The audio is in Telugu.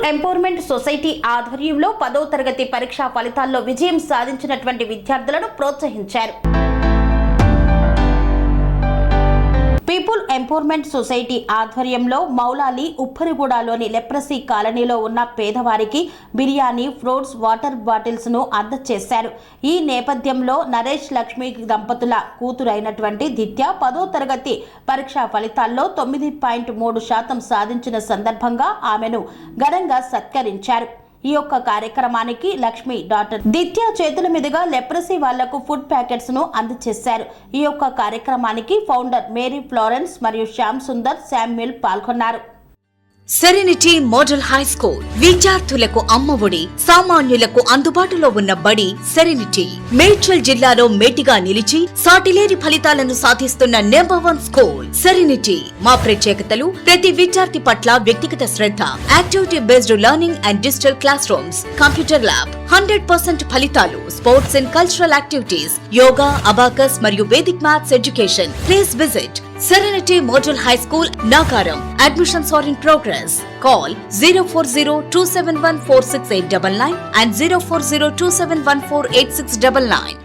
ఎంపవర్మెంట్ సొసైటీ ఆధ్వర్యంలో 10వ తరగతి పరీక్షా ఫలితాల్లో విజయం సాధించినటువంటి విద్యార్థులను ప్రోత్సహించారు. పీపుల్ ఎంపవర్మెంట్ సొసైటీ ఆధ్వర్యంలో మౌలాలి ఉప్పరిగూడలోని లెప్రసీ కాలనీలో ఉన్న పేదవారికి బిర్యానీ, ఫ్రూట్స్, వాటర్ బాటిల్స్ ను అందజేశారు. ఈ నేపథ్యంలో నరేష్ లక్ష్మి దంపతుల కూతురైనటువంటి దిత్య 10వ తరగతి పరీక్షా ఫలితాల్లో 9.3% సాధించిన సందర్భంగా ఆమెను ఘనంగా సత్కరించారు. ఈ యొక్క కార్యక్రమానికి లక్ష్మి డాక్టర్ దిత్య చేతుల మీదుగా లెప్రసీ వాళ్లకు ఫుడ్ ప్యాకెట్స్ ను అందజేశారు. ఈ యొక్క కార్యక్రమానికి ఫౌండర్ మేరీ ఫ్లోరెన్స్ మరియు శ్యామ్ సుందర్ శామ్యుల్ పాల్గొన్నారు. సెరెనిటీ మోడల్ హై స్కూల్ విద్యార్థులకు అమ్మఒడి, సామాన్యులకు అందుబాటులో ఉన్న బడి సెరెనిటీ. మేడ్చల్ జిల్లాలో మేటిగా నిలిచి సాటిలేని ఫలితాలను సాధిస్తున్న #1 స్కూల్ సెరెనిటీ. మా ప్రత్యేకతలు ప్రతి విద్యార్థి పట్ల వ్యక్తిగత శ్రద్ధ, activity based learning and digital classrooms, computer lab, 100% ఫలితాలు, sports and cultural activities, yoga, abacus మరియు Vedic maths education. Please visit Serenity Model High School, Nagaram. Admissions are in progress. Call 040-271-46899 and 040-271-48699.